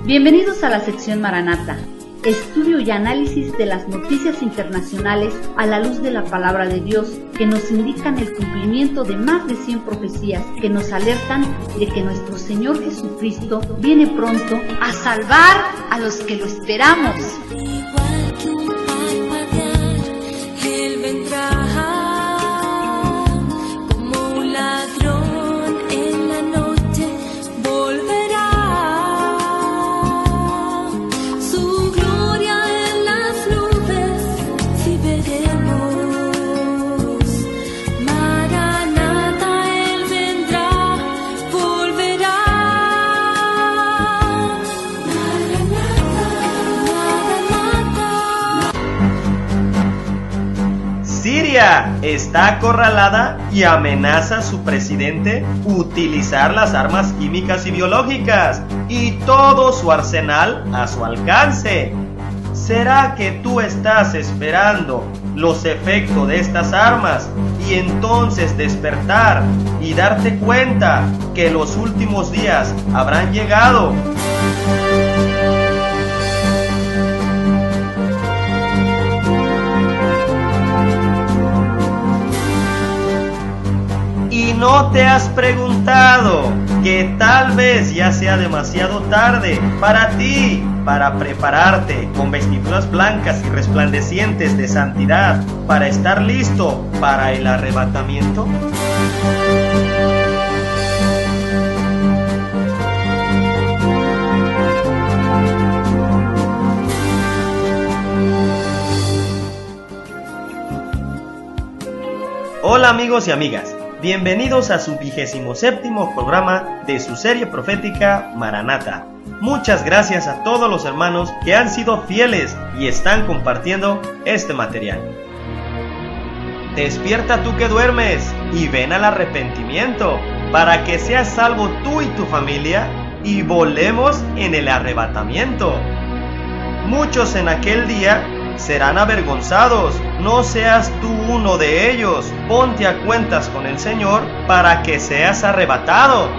Bienvenidos a la sección Maranata, estudio y análisis de las noticias internacionales a la luz de la palabra de Dios, que nos indican el cumplimiento de más de 100 profecías que nos alertan de que nuestro Señor Jesucristo viene pronto a salvar a los que lo esperamos. Igual que un parpadear, Él vendrá como un ladrón en la noche, volverá. Su gloria en las nubes, si veremos. Maranata, Él vendrá, volverá. Siria está acorralada y amenaza a su presidente utilizar las armas químicas y biológicas y todo su arsenal a su alcance. ¿Será que tú estás esperando los efectos de estas armas y entonces despertar y darte cuenta que los últimos días habrán llegado? ¿Y no te has preguntado que tal vez ya sea demasiado tarde para ti, para prepararte con vestiduras blancas y resplandecientes de santidad, para estar listo para el arrebatamiento? Hola amigos y amigas. Bienvenidos a su 27º programa de su serie profética Maranata. Muchas gracias a todos los hermanos que han sido fieles y están compartiendo este material. Despierta tú que duermes y ven al arrepentimiento para que seas salvo tú y tu familia y volemos en el arrebatamiento. Muchos en aquel día serán avergonzados, no seas tú uno de ellos. Ponte a cuentas con el Señor para que seas arrebatado.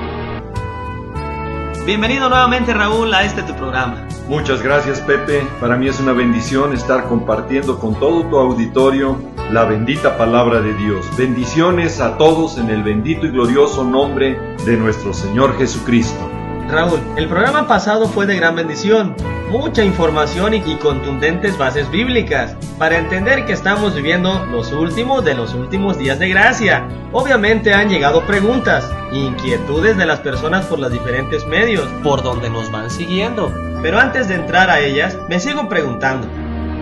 Bienvenido nuevamente, Raúl, a este tu programa. Muchas gracias, Pepe. Para mí es una bendición estar compartiendo con todo tu auditorio la bendita palabra de Dios. Bendiciones a todos en el bendito y glorioso nombre de nuestro Señor Jesucristo. Raúl, el programa pasado fue de gran bendición, mucha información y contundentes bases bíblicas para entender que estamos viviendo los últimos de los últimos días de gracia. Obviamente han llegado preguntas, inquietudes de las personas por los diferentes medios por donde nos van siguiendo. Pero antes de entrar a ellas, me sigo preguntando,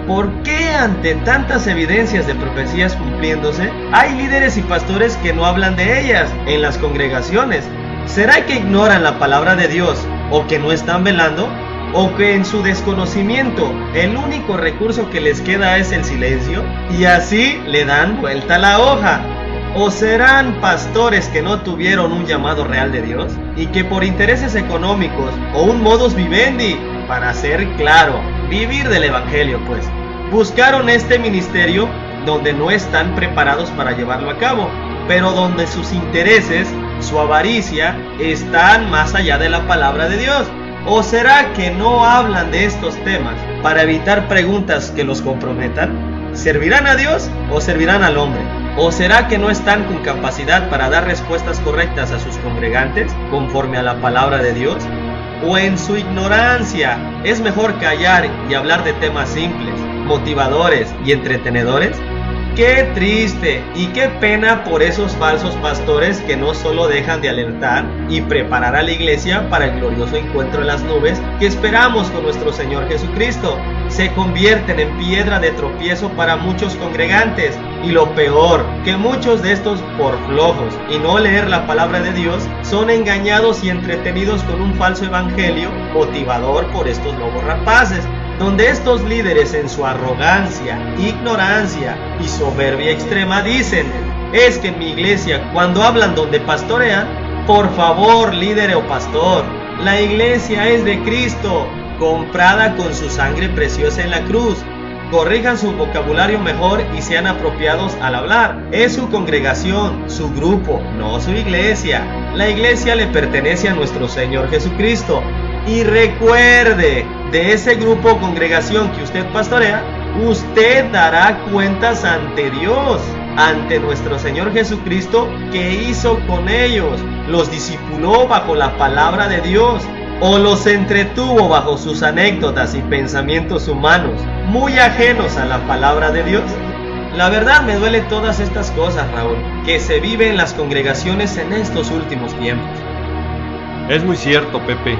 ¿por qué ante tantas evidencias de profecías cumpliéndose, hay líderes y pastores que no hablan de ellas en las congregaciones? ¿Será que ignoran la palabra de Dios o que no están velando? ¿O que en su desconocimiento el único recurso que les queda es el silencio y así le dan vuelta a la hoja? ¿O serán pastores que no tuvieron un llamado real de Dios y que por intereses económicos o un modus vivendi, para ser claro, vivir del evangelio pues, buscaron este ministerio donde no están preparados para llevarlo a cabo, pero donde sus intereses, su avaricia, están más allá de la palabra de Dios? ¿O será que no hablan de estos temas para evitar preguntas que los comprometan? ¿Servirán a Dios o servirán al hombre? ¿O será que no están con capacidad para dar respuestas correctas a sus congregantes conforme a la palabra de Dios? ¿O en su ignorancia es mejor callar y hablar de temas simples, motivadores y entretenedores? Qué triste y qué pena por esos falsos pastores que no solo dejan de alertar y preparar a la iglesia para el glorioso encuentro en las nubes que esperamos con nuestro Señor Jesucristo. Se convierten en piedra de tropiezo para muchos congregantes, y lo peor, que muchos de estos, por flojos y no leer la palabra de Dios, son engañados y entretenidos con un falso evangelio motivador por estos lobos rapaces, donde estos líderes en su arrogancia, ignorancia y soberbia extrema dicen: es que en mi iglesia, cuando hablan donde pastorean, por favor, líder o pastor, la iglesia es de Cristo, comprada con su sangre preciosa en la cruz. Corrijan su vocabulario mejor y sean apropiados al hablar. Es su congregación, su grupo, no su iglesia. La iglesia le pertenece a nuestro Señor Jesucristo. Y recuerde, de ese grupo o congregación que usted pastorea, usted dará cuentas ante Dios, ante nuestro Señor Jesucristo, que hizo con ellos. Los discipuló bajo la palabra de Dios, o los entretuvo bajo sus anécdotas y pensamientos humanos, muy ajenos a la palabra de Dios. La verdad me duele todas estas cosas, Raúl, que se viven en las congregaciones en estos últimos tiempos. Es muy cierto, Pepe,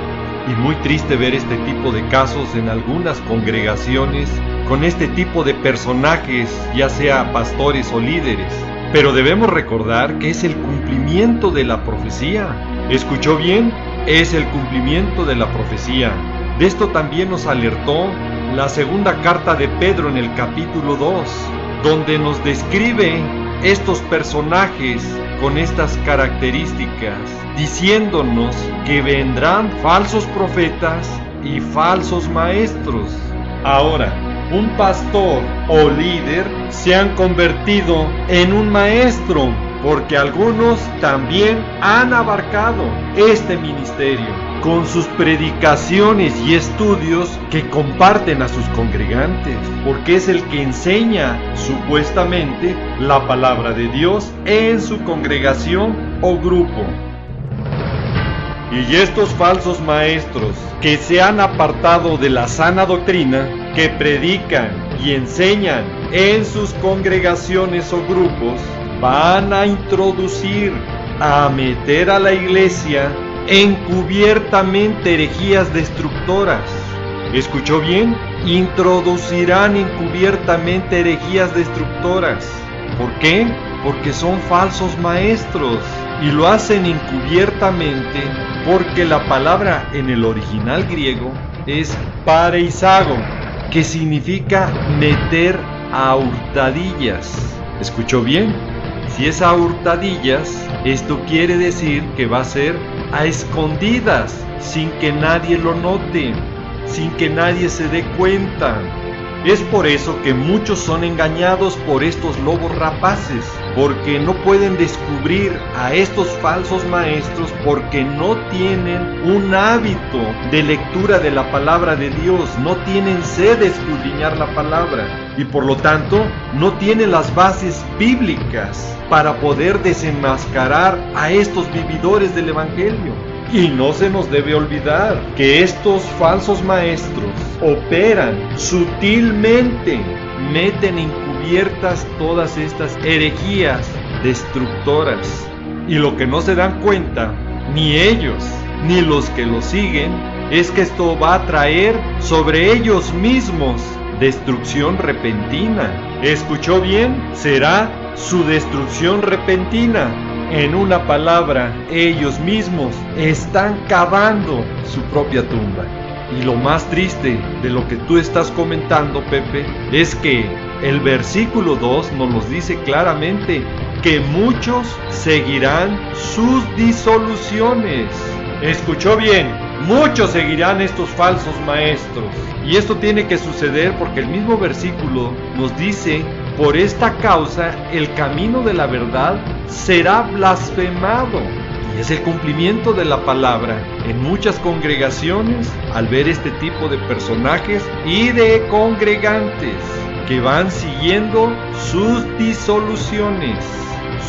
y muy triste ver este tipo de casos en algunas congregaciones con este tipo de personajes, ya sea pastores o líderes. Pero debemos recordar que es el cumplimiento de la profecía. ¿Escuchó bien? Es el cumplimiento de la profecía. De esto también nos alertó la segunda carta de Pedro en el capítulo 2, donde nos describe estos personajes con estas características, diciéndonos que vendrán falsos profetas y falsos maestros. Ahora, un pastor o líder se han convertido en un maestro, porque algunos también han abarcado este ministerio con sus predicaciones y estudios que comparten a sus congregantes, porque es el que enseña supuestamente la palabra de Dios en su congregación o grupo. Y estos falsos maestros que se han apartado de la sana doctrina, que predican y enseñan en sus congregaciones o grupos, van a introducir, a meter a la iglesia encubiertamente herejías destructoras. ¿Escuchó bien? Introducirán encubiertamente herejías destructoras. ¿Por qué? Porque son falsos maestros y lo hacen encubiertamente, porque la palabra en el original griego es pareisago, que significa meter a hurtadillas. ¿Escuchó bien? Si es a hurtadillas, esto quiere decir que va a ser a escondidas, sin que nadie lo note, sin que nadie se dé cuenta. Es por eso que muchos son engañados por estos lobos rapaces, porque no pueden descubrir a estos falsos maestros, porque no tienen un hábito de lectura de la palabra de Dios, no tienen sed de escudriñar la palabra y por lo tanto no tienen las bases bíblicas para poder desenmascarar a estos vividores del evangelio. Y no se nos debe olvidar que estos falsos maestros operan sutilmente, meten encubiertas todas estas herejías destructoras. Y lo que no se dan cuenta, ni ellos, ni los que los siguen, es que esto va a traer sobre ellos mismos destrucción repentina. ¿Escuchó bien? Será su destrucción repentina. En una palabra, ellos mismos están cavando su propia tumba. Y lo más triste de lo que tú estás comentando, Pepe, es que el versículo 2 nos los dice claramente, que muchos seguirán sus disoluciones. ¿Escuchó bien? Muchos seguirán estos falsos maestros. Y esto tiene que suceder porque el mismo versículo nos dice: por esta causa el camino de la verdad será blasfemado. Y es el cumplimiento de la palabra en muchas congregaciones al ver este tipo de personajes y de congregantes que van siguiendo sus disoluciones,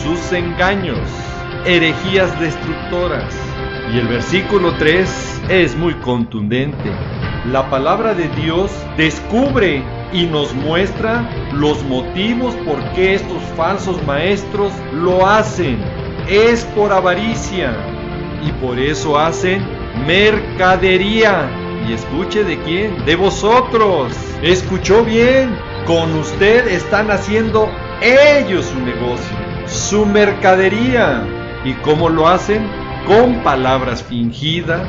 sus engaños, herejías destructoras. Y el versículo 3 es muy contundente. La palabra de Dios descubre y nos muestra los motivos por qué estos falsos maestros lo hacen. Es por avaricia y por eso hacen mercadería. Y escuche, ¿de quién? De vosotros. ¿Escuchó bien? Con usted están haciendo ellos su negocio, su mercadería. ¿Y cómo lo hacen? Con palabras fingidas,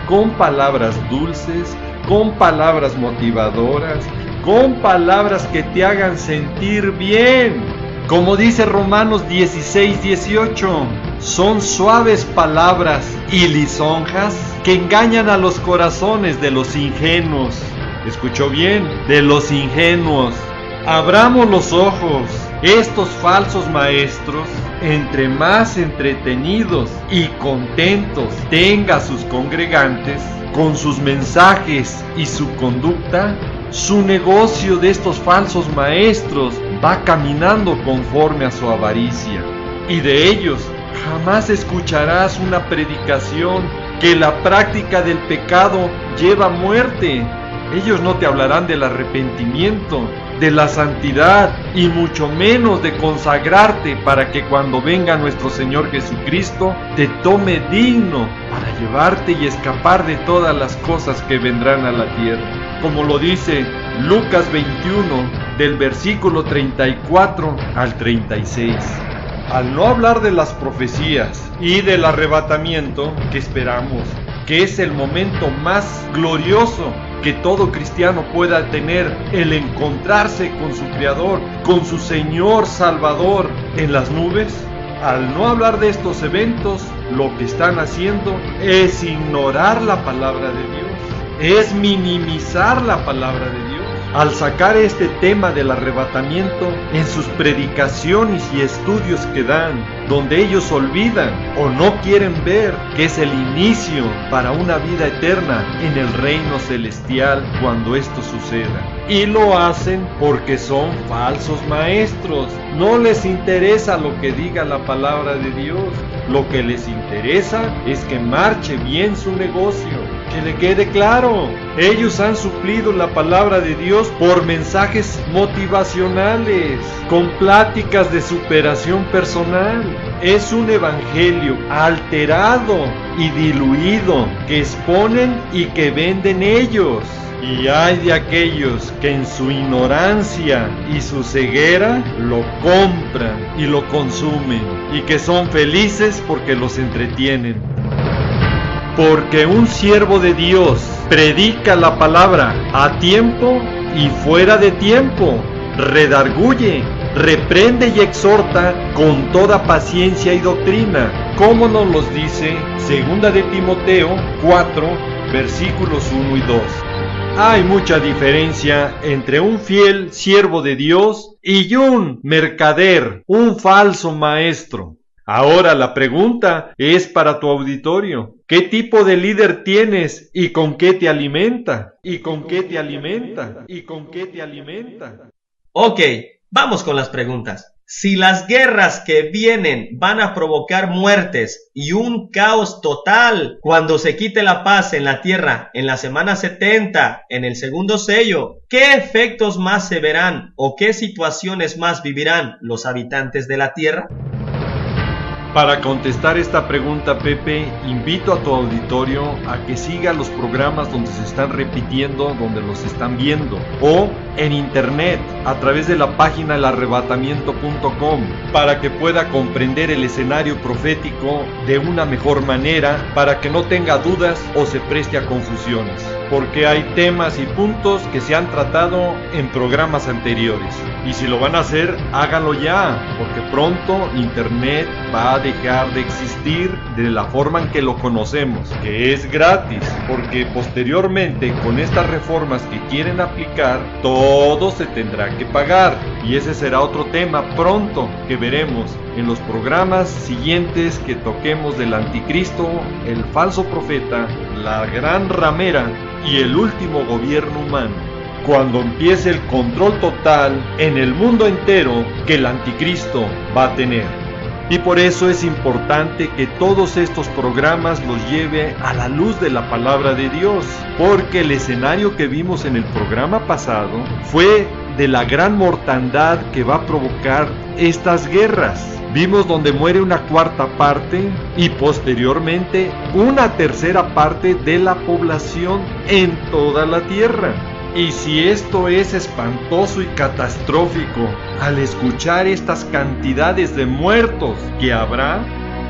con palabras dulces, con palabras motivadoras, con palabras que te hagan sentir bien. Como dice Romanos 16:18, son suaves palabras y lisonjas que engañan a los corazones de los ingenuos. ¿Escuchó bien? De los ingenuos. Abramos los ojos. Estos falsos maestros, entre más entretenidos y contentos tenga sus congregantes con sus mensajes y su conducta, su negocio de estos falsos maestros va caminando conforme a su avaricia. Y de ellos jamás escucharás una predicación que la práctica del pecado lleva a muerte. Ellos no te hablarán del arrepentimiento, de la santidad y mucho menos de consagrarte para que cuando venga nuestro Señor Jesucristo te tome digno para llevarte y escapar de todas las cosas que vendrán a la tierra. Como lo dice Lucas 21 del versículo 34 al 36. Al no hablar de las profecías y del arrebatamiento que esperamos, que es el momento más glorioso que todo cristiano pueda tener, el encontrarse con su Creador, con su Señor Salvador en las nubes, al no hablar de estos eventos, lo que están haciendo es ignorar la palabra de Dios, es minimizar la palabra de Dios. Al sacar este tema del arrebatamiento en sus predicaciones y estudios que dan, donde ellos olvidan o no quieren ver que es el inicio para una vida eterna en el reino celestial cuando esto suceda. Y lo hacen porque son falsos maestros. No les interesa lo que diga la palabra de Dios. Lo que les interesa es que marche bien su negocio. Que le quede claro, ellos han suplido la palabra de Dios por mensajes motivacionales, con pláticas de superación personal. Es un evangelio alterado y diluido que exponen y que venden ellos. Y hay de aquellos que en su ignorancia y su ceguera lo compran y lo consumen, y que son felices porque los entretienen. Porque un siervo de Dios predica la palabra a tiempo y fuera de tiempo, redarguye, reprende y exhorta con toda paciencia y doctrina, como nos los dice 2 de Timoteo 4, versículos 1 y 2. Hay mucha diferencia entre un fiel siervo de Dios y un mercader, un falso maestro. Ahora la pregunta es para tu auditorio. ¿Qué tipo de líder tienes y con qué te alimenta? ¿Y con qué te alimenta? ¿Y con qué te alimenta? Ok, vamos con las preguntas. Si las guerras que vienen van a provocar muertes y un caos total cuando se quite la paz en la tierra en la semana 70, en el segundo sello, ¿qué efectos más se verán o qué situaciones más vivirán los habitantes de la tierra? Para contestar esta pregunta, Pepe, invito a tu auditorio a que siga los programas donde se están repitiendo, donde los están viendo, o en internet, a través de la página elarrebatamiento.com, para que pueda comprender el escenario profético de una mejor manera, para que no tenga dudas o se preste a confusiones, porque hay temas y puntos que se han tratado en programas anteriores, y si lo van a hacer, háganlo ya, porque pronto internet va a dejar de existir de la forma en que lo conocemos, que es gratis, porque posteriormente con estas reformas que quieren aplicar, todo se tendrá que pagar, y ese será otro tema pronto que veremos en los programas siguientes que toquemos del anticristo, el falso profeta, la gran ramera y el último gobierno humano, cuando empiece el control total en el mundo entero que el anticristo va a tener. Y por eso es importante que todos estos programas los lleve a la luz de la palabra de Dios, porque el escenario que vimos en el programa pasado fue de la gran mortandad que va a provocar estas guerras. Vimos donde muere una cuarta parte y posteriormente una tercera parte de la población en toda la tierra. Y si esto es espantoso y catastrófico, al escuchar estas cantidades de muertos que habrá,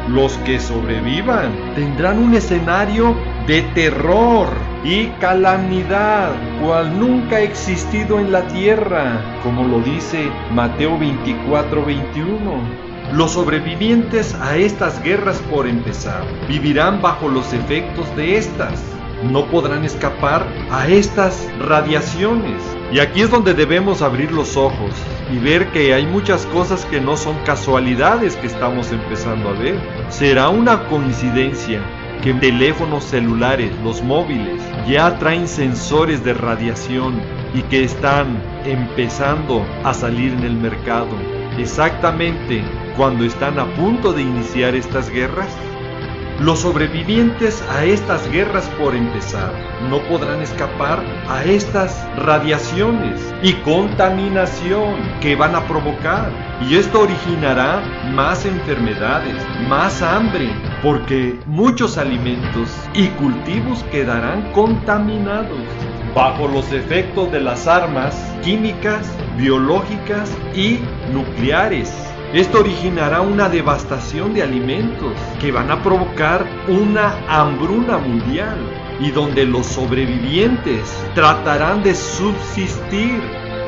los que sobrevivan tendrán un escenario de terror y calamidad, cual nunca ha existido en la tierra, como lo dice Mateo 24:21. Los sobrevivientes a estas guerras, por empezar, vivirán bajo los efectos de estas. no podrán escapar a estas radiaciones. Y aquí es donde debemos abrir los ojos y ver que hay muchas cosas que no son casualidades que estamos empezando a ver. ¿Será una coincidencia que teléfonos celulares, los móviles, ya traen sensores de radiación y que están empezando a salir en el mercado exactamente cuando están a punto de iniciar estas guerras? Los sobrevivientes a estas guerras, por empezar, no podrán escapar a estas radiaciones y contaminación que van a provocar. Y esto originará más enfermedades, más hambre, porque muchos alimentos y cultivos quedarán contaminados bajo los efectos de las armas químicas, biológicas y nucleares. Esto originará una devastación de alimentos que van a provocar una hambruna mundial y donde los sobrevivientes tratarán de subsistir.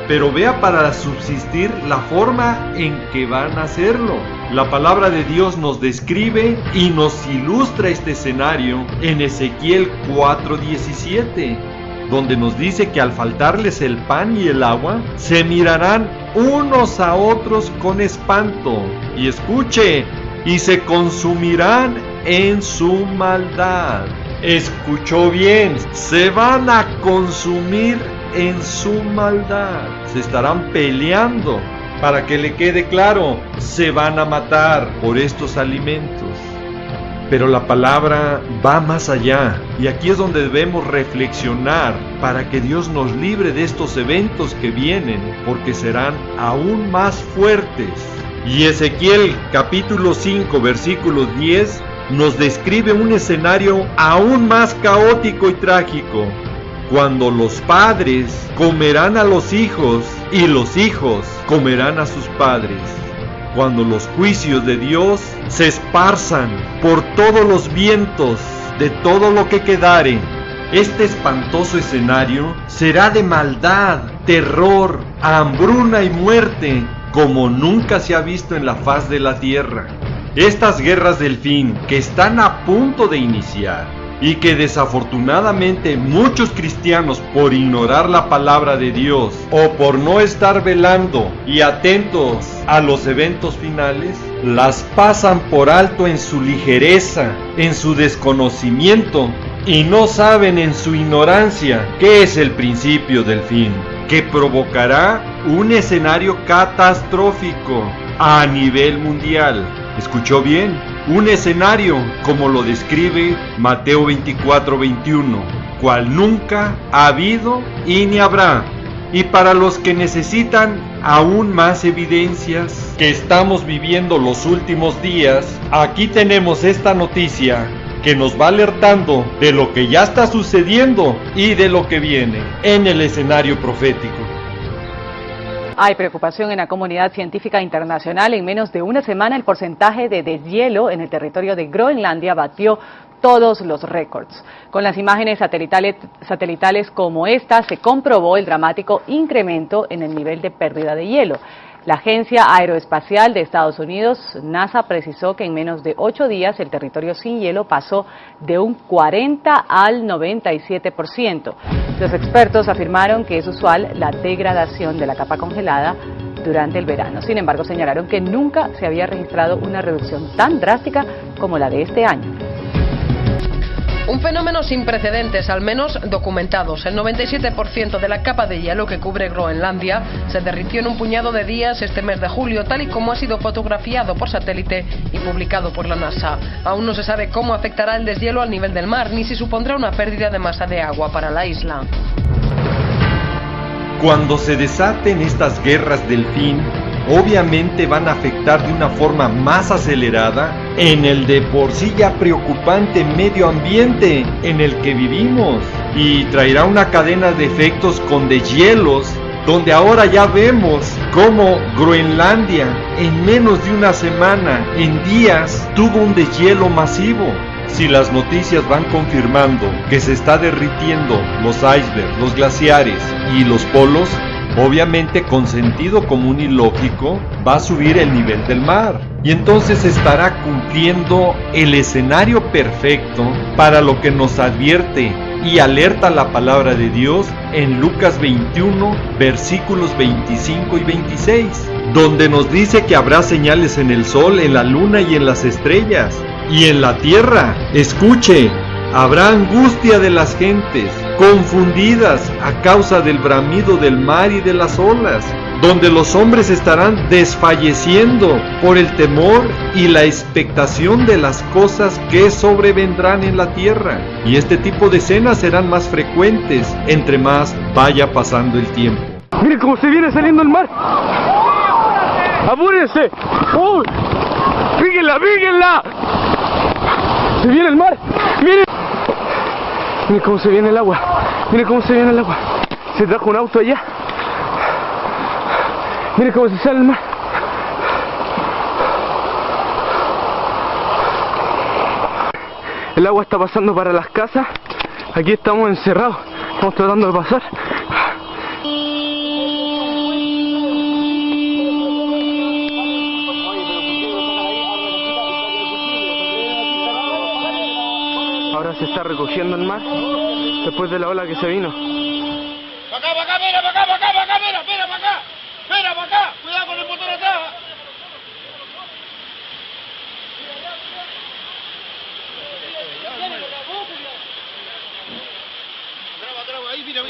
Pero vea para subsistir la forma en que van a hacerlo. La palabra de Dios nos describe y nos ilustra este escenario en Ezequiel 4:17. Donde nos dice que al faltarles el pan y el agua, se mirarán unos a otros con espanto. Y escuche, y se consumirán en su maldad. Escuchó bien, se van a consumir en su maldad. Se estarán peleando. Para que le quede claro, se van a matar por estos alimentos. Pero la palabra va más allá, y aquí es donde debemos reflexionar para que Dios nos libre de estos eventos que vienen, porque serán aún más fuertes. Y Ezequiel capítulo 5 versículo 10 nos describe un escenario aún más caótico y trágico, cuando los padres comerán a los hijos y los hijos comerán a sus padres. Cuando los juicios de Dios se esparzan por todos los vientos de todo lo que quedare. Este espantoso escenario será de maldad, terror, hambruna y muerte, como nunca se ha visto en la faz de la tierra. Estas guerras del fin que están a punto de iniciar y que desafortunadamente muchos cristianos, por ignorar la palabra de Dios o por no estar velando y atentos a los eventos finales, las pasan por alto en su ligereza, en su desconocimiento, y no saben en su ignorancia qué es el principio del fin, que provocará un escenario catastrófico a nivel mundial. ¿Escuchó bien? Un escenario como lo describe Mateo 24:21, cual nunca ha habido y ni habrá. Y para los que necesitan aún más evidencias que estamos viviendo los últimos días, aquí tenemos esta noticia que nos va alertando de lo que ya está sucediendo y de lo que viene en el escenario profético. Hay preocupación en la comunidad científica internacional. En menos de una semana el porcentaje de deshielo en el territorio de Groenlandia batió todos los récords. Con las imágenes satelitales como esta se comprobó el dramático incremento en el nivel de pérdida de hielo. La Agencia Aeroespacial de Estados Unidos, NASA, precisó que en menos de 8 días el territorio sin hielo pasó de un 40 al 97%. Los expertos afirmaron que es usual la degradación de la capa congelada durante el verano. Sin embargo, señalaron que nunca se había registrado una reducción tan drástica como la de este año. Un fenómeno sin precedentes, al menos documentados. El 97% de la capa de hielo que cubre Groenlandia se derritió en un puñado de días este mes de julio, tal y como ha sido fotografiado por satélite y publicado por la NASA. Aún no se sabe cómo afectará el deshielo al nivel del mar, ni si supondrá una pérdida de masa de agua para la isla. Cuando se desaten estas guerras del fin, obviamente van a afectar de una forma más acelerada en el de por sí ya preocupante medio ambiente en el que vivimos, y traerá una cadena de efectos con deshielos, donde ahora ya vemos cómo Groenlandia en menos de una semana, en días, tuvo un deshielo masivo. Si las noticias van confirmando que se está derritiendo los icebergs, los glaciares y los polos, obviamente con sentido común y lógico va a subir el nivel del mar, y entonces estará cumpliendo el escenario perfecto para lo que nos advierte y alerta la palabra de Dios en Lucas 21, versículos 25 y 26, donde nos dice que habrá señales en el sol, en la luna y en las estrellas, y en la tierra. Escuche, habrá angustia de las gentes, confundidas a causa del bramido del mar y de las olas, donde los hombres estarán desfalleciendo por el temor y la expectación de las cosas que sobrevendrán en la tierra. Y este tipo de escenas serán más frecuentes entre más vaya pasando el tiempo. ¡Miren cómo se viene saliendo el mar! ¡Apúrense! ¡Uy! ¡Fíjenla, fíjenla! ¡Se viene el mar! ¡Miren! Miren cómo se viene el agua. Miren cómo se viene el agua. Se trajo un auto allá. Miren cómo se sale el mar. El agua está pasando para las casas. Aquí estamos encerrados. Estamos tratando de pasar. Ahora se está recogiendo el mar después de la ola que se vino. Para acá, mira, para acá, para acá, mira, para acá. Mira, para acá. Cuidado con el motor atrás. Graba, ahí, mira.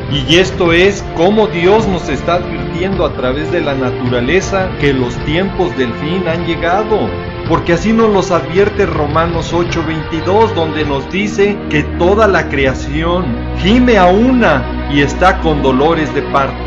Y esto es como Dios nos está advirtiendo a través de la naturaleza que los tiempos del fin han llegado. Porque así nos los advierte Romanos 8:22, donde nos dice que toda la creación gime a una y está con dolores de parto.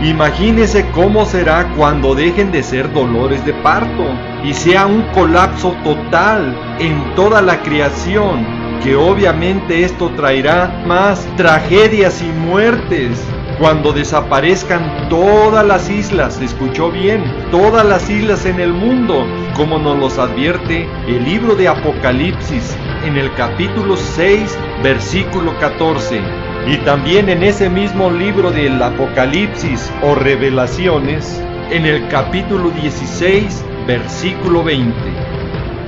Imagínese cómo será cuando dejen de ser dolores de parto y sea un colapso total en toda la creación, que obviamente esto traerá más tragedias y muertes. Cuando desaparezcan todas las islas, ¿escuchó bien? Todas las islas en el mundo, como nos los advierte el libro de Apocalipsis en el capítulo 6, versículo 14. Y también en ese mismo libro del Apocalipsis o Revelaciones, en el capítulo 16, versículo 20.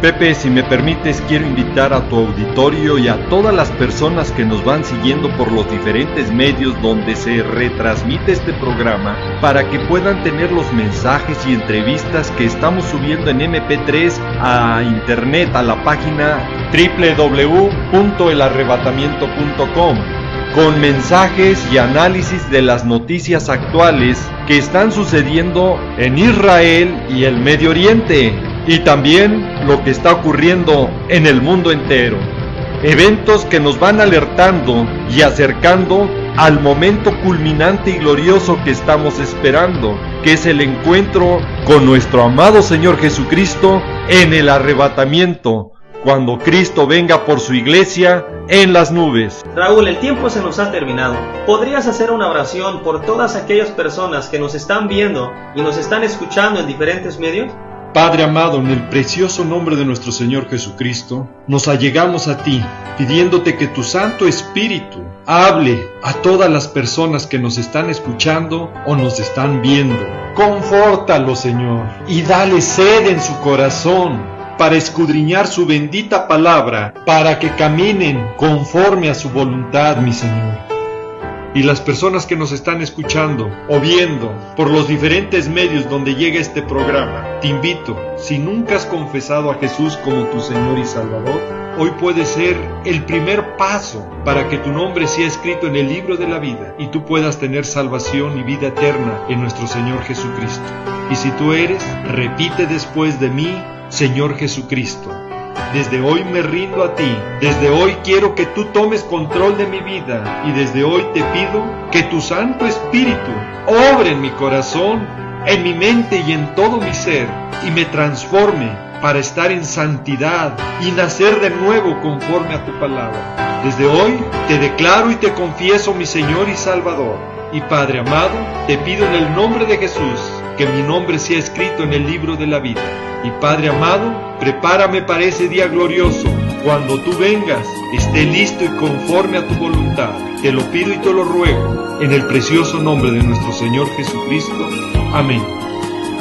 Pepe, si me permites, quiero invitar a tu auditorio y a todas las personas que nos van siguiendo por los diferentes medios donde se retransmite este programa, para que puedan tener los mensajes y entrevistas que estamos subiendo en MP3 a internet, a la página www.elarrebatamiento.com, con mensajes y análisis de las noticias actuales que están sucediendo en Israel y el Medio Oriente, y también lo que está ocurriendo en el mundo entero. Eventos que nos van alertando y acercando al momento culminante y glorioso que estamos esperando, que es el encuentro con nuestro amado Señor Jesucristo en el arrebatamiento, cuando Cristo venga por su iglesia en las nubes. Raúl, el tiempo se nos ha terminado. ¿Podrías hacer una oración por todas aquellas personas que nos están viendo y nos están escuchando en diferentes medios? Padre amado, en el precioso nombre de nuestro Señor Jesucristo, nos allegamos a ti, pidiéndote que tu Santo Espíritu hable a todas las personas que nos están escuchando o nos están viendo. Confórtalo, Señor, y dale sed en su corazón para escudriñar su bendita palabra, para que caminen conforme a su voluntad, mi Señor. Y las personas que nos están escuchando o viendo por los diferentes medios donde llega este programa, te invito, si nunca has confesado a Jesús como tu Señor y Salvador, hoy puede ser el primer paso para que tu nombre sea escrito en el libro de la vida y tú puedas tener salvación y vida eterna en nuestro Señor Jesucristo. Y si tú eres, repite después de mí: Señor Jesucristo, desde hoy me rindo a ti, desde hoy quiero que tú tomes control de mi vida y desde hoy te pido que tu Santo Espíritu obre en mi corazón en mi mente y en todo mi ser, y me transforme para estar en santidad y nacer de nuevo conforme a tu palabra. Desde hoy te declaro y te confieso mi Señor y Salvador. Y Padre amado, te pido en el nombre de Jesús que mi nombre sea escrito en el libro de la vida. Y Padre amado, prepárame para ese día glorioso. Cuando tú vengas, esté listo y conforme a tu voluntad. Te lo pido y te lo ruego, en el precioso nombre de nuestro Señor Jesucristo. Amén.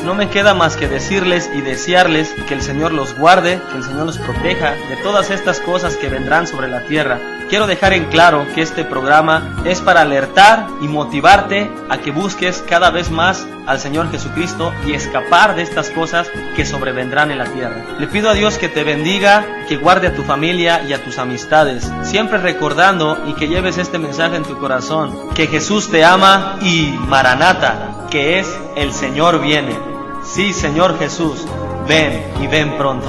No me queda más que decirles y desearles que el Señor los guarde, que el Señor los proteja de todas estas cosas que vendrán sobre la tierra. Quiero dejar en claro que este programa es para alertar y motivarte a que busques cada vez más al Señor Jesucristo y escapar de estas cosas que sobrevendrán en la tierra. Le pido a Dios que te bendiga, que guarde a tu familia y a tus amistades, siempre recordando y que lleves este mensaje en tu corazón, que Jesús te ama y Maranata, que es el Señor viene. Sí, Señor Jesús, ven y ven pronto.